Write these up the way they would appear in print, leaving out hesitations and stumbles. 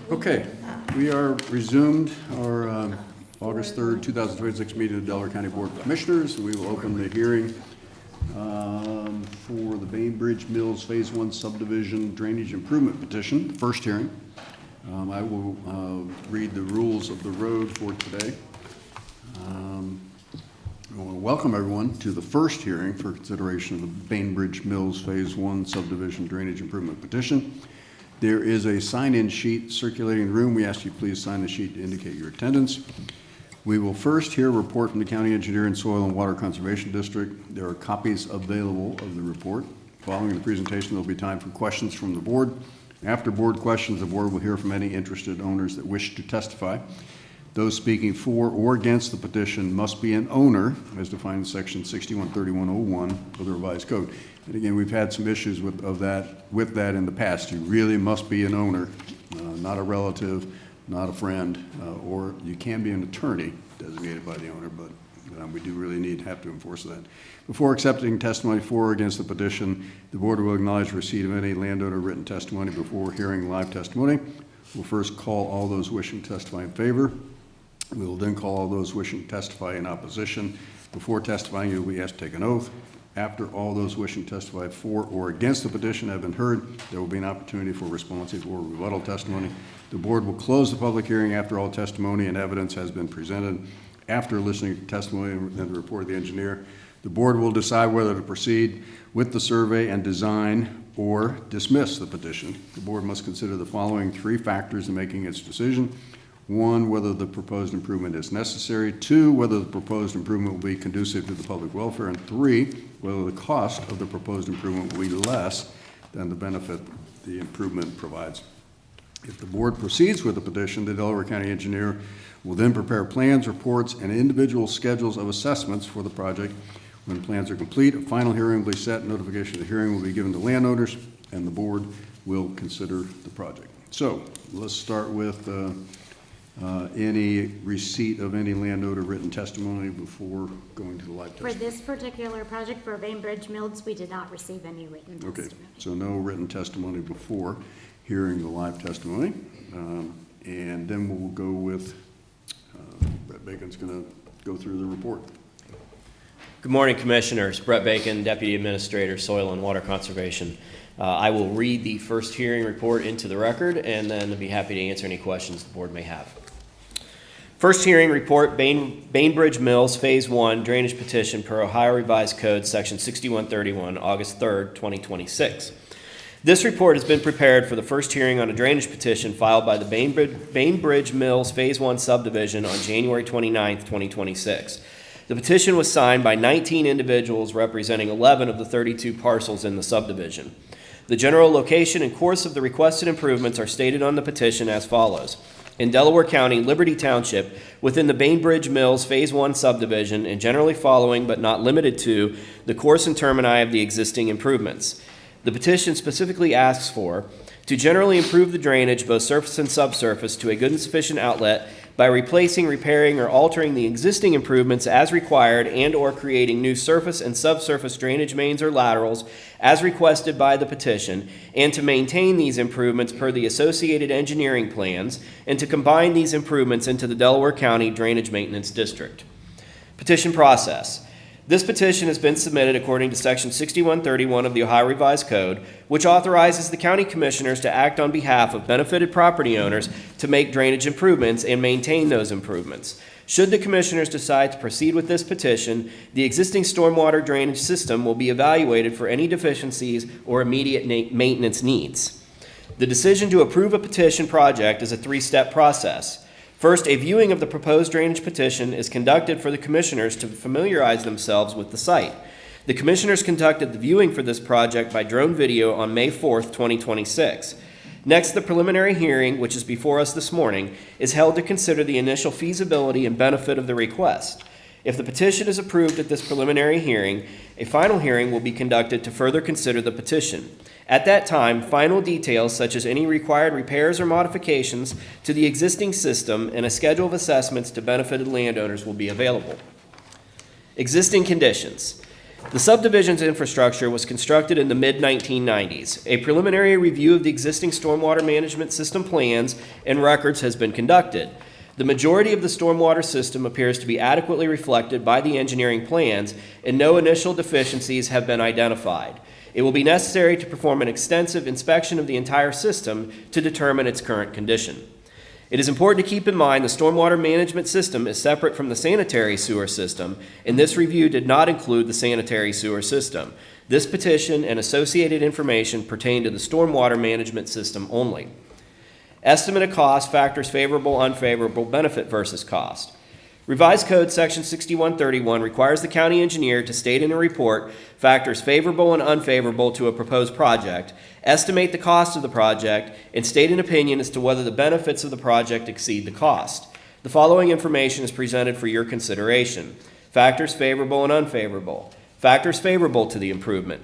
Okay, we are resumed our August 3rd, 2026 meeting of the Delaware County Board of Commissioners. We will open the hearing for the Bainbridge Mills Phase 1 Subdivision Drainage Improvement Petition, first hearing. I will read the rules of the road for today. I want to welcome everyone to the first hearing for consideration of the Bainbridge Mills Phase 1 Subdivision Drainage Improvement Petition. There is a sign-in sheet circulating in the room. We ask you please sign the sheet to indicate your attendance. We will first hear a report from the County Engineer and Soil and Water Conservation District. There are copies available of the report. Following the presentation, there will be time for questions from the board. After board questions, the board will hear from any interested owners that wish to testify. Those speaking for or against the petition must be an owner, as defined in section 613101 of the revised code. And again, we've had some issues with that in the past. You really must be an owner, not a relative, not a friend, or you can be an attorney designated by the owner, but we do really have to enforce that. Before accepting testimony for or against the petition, the board will acknowledge receipt of any landowner written testimony before hearing live testimony. We'll first call all those wishing to testify in favor. We will then call all those wishing to testify in opposition. Before testifying, you'll be asked to take an oath. After all those wishing to testify for or against the petition have been heard, there will be an opportunity for responsive or rebuttal testimony. The board will close the public hearing after all testimony and evidence has been presented. After listening to testimony and the report of the engineer, the board will decide whether to proceed with the survey and design or dismiss the petition. The board must consider the following three factors in making its decision. 1, whether the proposed improvement is necessary. 2, whether the proposed improvement will be conducive to the public welfare. And 3, whether the cost of the proposed improvement will be less than the benefit the improvement provides. If the board proceeds with the petition, the Delaware County Engineer will then prepare plans, reports, and individual schedules of assessments for the project. When plans are complete, a final hearing will be set. Notification of the hearing will be given to landowners, and the board will consider the project. So let's start with any receipt of any landowner written testimony before going to the live testimony. For this particular project for Bainbridge Mills, we did not receive any written testimony. Okay, so no written testimony before hearing the live testimony. And then we'll go with, Brett Bacon's going to go through the report. Good morning, Commissioners. Brett Bacon, Deputy Administrator, Soil and Water Conservation. I will read the first hearing report into the record and then I'll be happy to answer any questions the board may have. First hearing report, Bainbridge Mills Phase 1 Drainage Petition per Ohio Revised Code, Section 6131, August 3rd, 2026. This report has been prepared for the first hearing on a drainage petition filed by the Bainbridge Mills Phase 1 subdivision on January 29th, 2026. The petition was signed by 19 individuals representing 11 of the 32 parcels in the subdivision. The general location and course of the requested improvements are stated on the petition as follows. In Delaware County, Liberty Township, within the Bainbridge Mills Phase 1 subdivision and generally following but not limited to the course and termini of the existing improvements. The petition specifically asks for to generally improve the drainage, both surface and subsurface, to a good and sufficient outlet by replacing, repairing, or altering the existing improvements as required and or creating new surface and subsurface drainage mains or laterals as requested by the petition, and to maintain these improvements per the associated engineering plans, and to combine these improvements into the Delaware County Drainage Maintenance District. Petition process. This petition has been submitted according to Section 6131 of the Ohio Revised Code, which authorizes the county commissioners to act on behalf of benefited property owners to make drainage improvements and maintain those improvements. Should the commissioners decide to proceed with this petition, the existing stormwater drainage system will be evaluated for any deficiencies or immediate maintenance needs. The decision to approve a petition project is a three-step process. First, a viewing of the proposed drainage petition is conducted for the commissioners to familiarize themselves with the site. The commissioners conducted the viewing for this project by drone video on May 4th, 2026. Next, the preliminary hearing, which is before us this morning, is held to consider the initial feasibility and benefit of the request. If the petition is approved at this preliminary hearing, a final hearing will be conducted to further consider the petition. At that time, final details such as any required repairs or modifications to the existing system and a schedule of assessments to benefited landowners will be available. Existing conditions. The subdivision's infrastructure was constructed in the mid-1990s. A preliminary review of the existing stormwater management system plans and records has been conducted. The majority of the stormwater system appears to be adequately reflected by the engineering plans, and no initial deficiencies have been identified. It will be necessary to perform an extensive inspection of the entire system to determine its current condition. It is important to keep in mind the stormwater management system is separate from the sanitary sewer system, and this review did not include the sanitary sewer system. This petition and associated information pertain to the stormwater management system only. Estimate of cost factors favorable, unfavorable, benefit versus cost. Revised Code Section 6131 requires the county engineer to state in a report factors favorable and unfavorable to a proposed project, estimate the cost of the project, and state an opinion as to whether the benefits of the project exceed the cost. The following information is presented for your consideration. Factors favorable and unfavorable. Factors favorable to the improvement.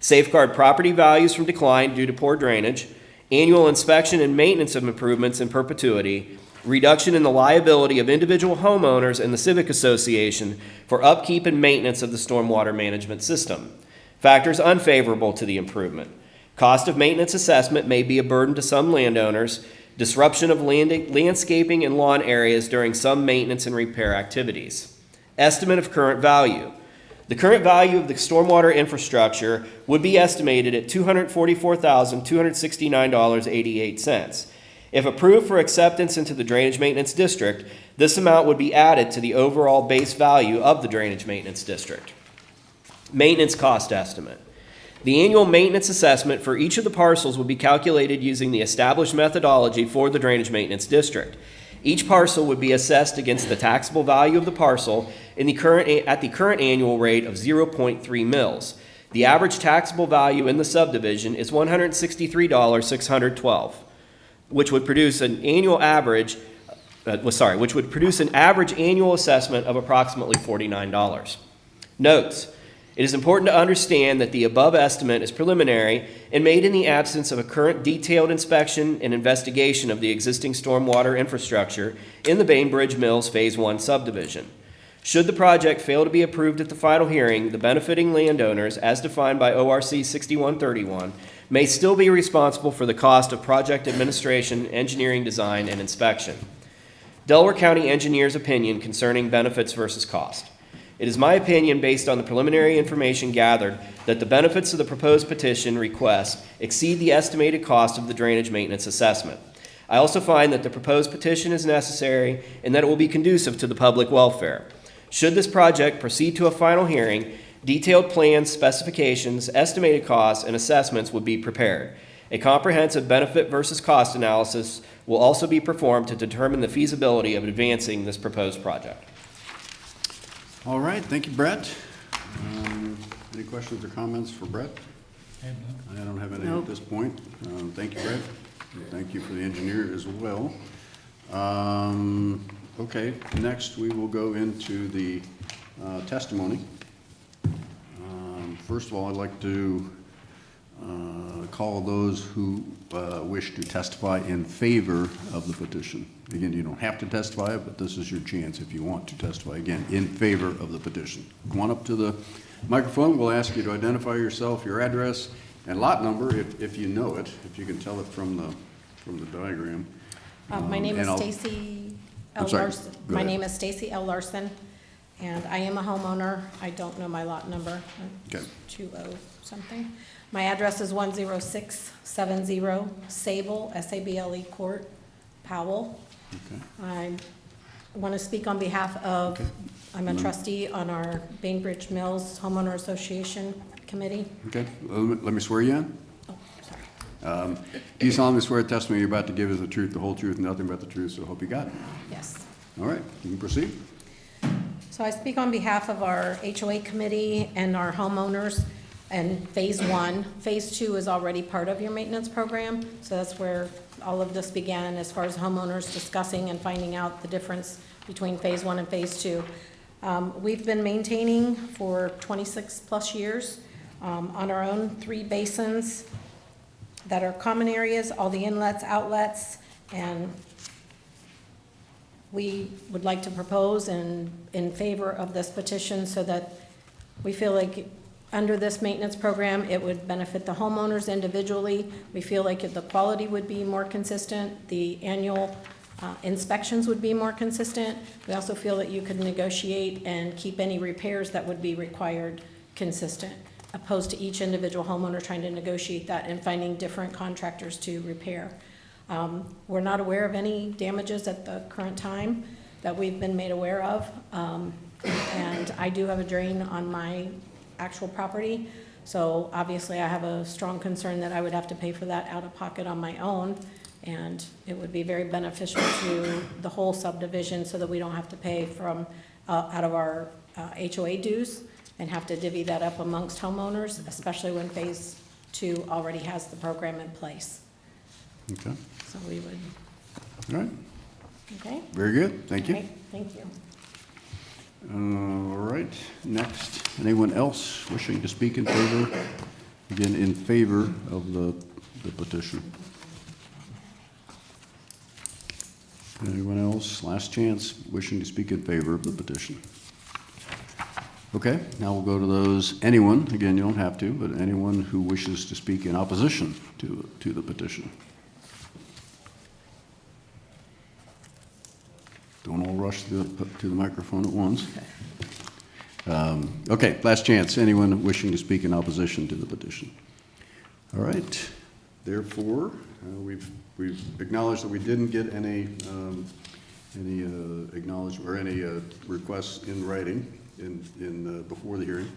Safeguard property values from decline due to poor drainage. Annual inspection and maintenance of improvements in perpetuity. Reduction in the liability of individual homeowners and the Civic Association for upkeep and maintenance of the stormwater management system. Factors unfavorable to the improvement. Cost of maintenance assessment may be a burden to some landowners. Disruption of landscaping and lawn areas during some maintenance and repair activities. Estimate of current value. The current value of the stormwater infrastructure would be estimated at $244,269.88. If approved for acceptance into the Drainage Maintenance District, this amount would be added to the overall base value of the Drainage Maintenance District. Maintenance cost estimate. The annual maintenance assessment for each of the parcels will be calculated using the established methodology for the Drainage Maintenance District. Each parcel would be assessed against the taxable value of the parcel at the current annual rate of 0.3 mils. The average taxable value in the subdivision is $163,612. Which would produce an average annual assessment of approximately $49. Notes: it is important to understand that the above estimate is preliminary and made in the absence of a current detailed inspection and investigation of the existing stormwater infrastructure in the Bainbridge Mills Phase 1 subdivision. Should the project fail to be approved at the final hearing, the benefiting landowners, as defined by ORC 6131, may still be responsible for the cost of project administration, engineering design, and inspection. Delaware County Engineer's opinion concerning benefits versus cost. It is my opinion, based on the preliminary information gathered, that the benefits of the proposed petition request exceed the estimated cost of the drainage maintenance assessment. I also find that the proposed petition is necessary and that it will be conducive to the public welfare. Should this project proceed to a final hearing, detailed plans, specifications, estimated costs, and assessments would be prepared. A comprehensive benefit versus cost analysis will also be performed to determine the feasibility of advancing this proposed project. All right, thank you, Brett. Any questions or comments for Brett? I don't have any at this point. Thank you, Brett. And thank you for the engineer as well. Okay, next we will go into the testimony. First of all, I'd like to call those who wish to testify in favor of the petition. Again, you don't have to testify, but this is your chance if you want to testify, again, in favor of the petition. Come on up to the microphone. We'll ask you to identify yourself, your address, and lot number, if you know it, if you can tell it from the diagram. My name is Stacy L. Larson. My name is Stacy L. Larson, and I am a homeowner. I don't know my lot number. Okay. 20 something. My address is 10670 Sable, S-A-B-L-E Court, Powell. Okay. I want to speak on behalf of, I'm a trustee on our Bainbridge Mills Homeowner Association Committee. Okay, let me swear you in. Oh, sorry. Do you solemnly swear the testimony you're about to give is the truth, the whole truth, and nothing but the truth, so I hope you got it. Yes. All right, you can proceed. So I speak on behalf of our HOA committee and our homeowners and Phase 1. Phase 2 is already part of your maintenance program, so that's where all of this began as far as homeowners discussing and finding out the difference between Phase 1 and Phase 2. We've been maintaining for 26 plus years on our own 3 basins that are common areas, all the inlets, outlets, and we would like to propose in favor of this petition so that we feel like under this maintenance program, it would benefit the homeowners individually. We feel like the quality would be more consistent, the annual inspections would be more consistent. We also feel that you could negotiate and keep any repairs that would be required consistent, opposed to each individual homeowner trying to negotiate that and finding different contractors to repair. We're not aware of any damages at the current time that we've been made aware of. And I do have a drain on my actual property, so obviously I have a strong concern that I would have to pay for that out of pocket on my own, and it would be very beneficial to the whole subdivision so that we don't have to pay from, out of our HOA dues and have to divvy that up amongst homeowners, especially when Phase 2 already has the program in place. Okay, So we would, all right, okay? very good, thank you. Okay, thank you. All right, next, anyone else wishing to speak in favor? Again, in favor of the petition. Anyone else, last chance, wishing to speak in favor of the petition? Okay, now we'll go to those, anyone, again, you don't have to, but anyone who wishes to speak in opposition to the petition. Don't all rush to the microphone at once. Okay, last chance, anyone wishing to speak in opposition to the petition? All right, therefore, we've acknowledged that we didn't get any acknowledgement or any requests in writing before the hearing.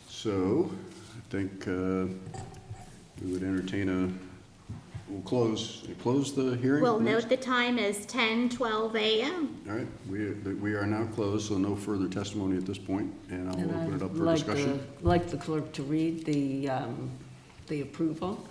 So I think we would entertain we'll close the hearing. We'll next. note the time as 10:12 a.m. All right, we are now closed, so no further testimony at this point, and I'll open it up for discussion. Like the clerk to read the approval.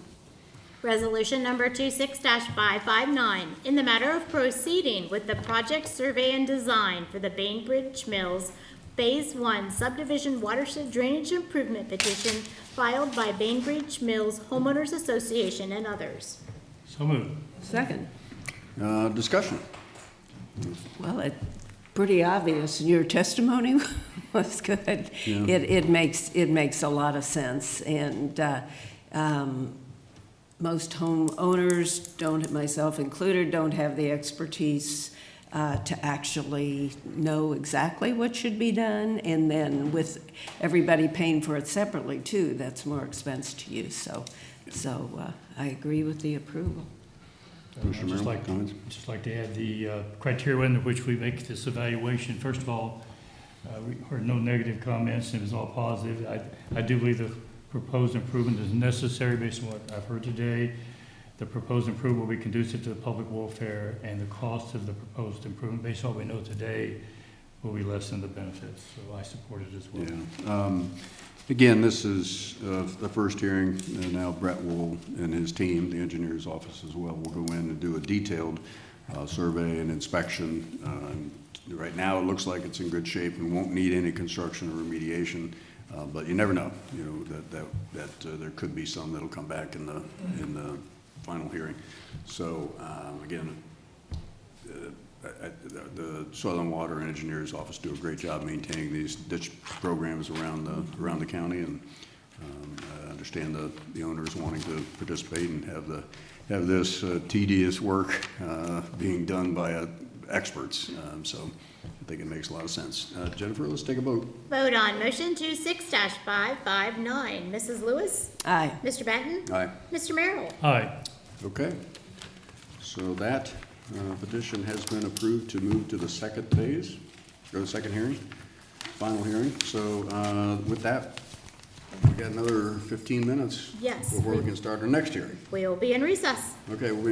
Resolution number 26-559, in the matter of proceeding with the project survey and design for the Bainbridge Mills Phase 1 subdivision watershed drainage improvement petition filed by Bainbridge Mills Homeowners Association and others. So moved. Second. Discussion. Well, it's pretty obvious, and your testimony was good. Yeah. It makes a lot of sense, and most homeowners, myself included, don't have the expertise to actually know exactly what should be done, and then with everybody paying for it separately too, that's more expense to you. So I agree with the approval. Commissioner Merrill, comments? Just like to add the criteria under which we make this evaluation. First of all, we heard no negative comments, and it was all positive. I do believe the proposed improvement is necessary based on what I've heard today. The proposed improvement will be conducive to the public welfare, and the cost of the proposed improvement, based on what we know today, will be less than the benefits. So I support it as well. Yeah. Again, this is the first hearing, and now Brett will, and his team, the engineer's office as well, will go in and do a detailed survey and inspection. Right now, it looks like it's in good shape and won't need any construction or remediation, but you never know, you know, that there could be some that'll come back in the final hearing. So, again, the Soil and Water and Engineers Office do a great job maintaining these ditch programs around the county, and I understand the owners wanting to participate and have this tedious work being done by experts. So I think it makes a lot of sense. Jennifer, let's take a vote. Vote on motion 26-559. Mrs. Lewis? Aye. Mr. Benton? Aye. Mr. Merrill? Aye. Okay. So that petition has been approved to move to the second phase, or the second hearing, final hearing. So with that, we got another 15 minutes Yes. before we can start our next hearing. We will be in recess. Okay, we'll be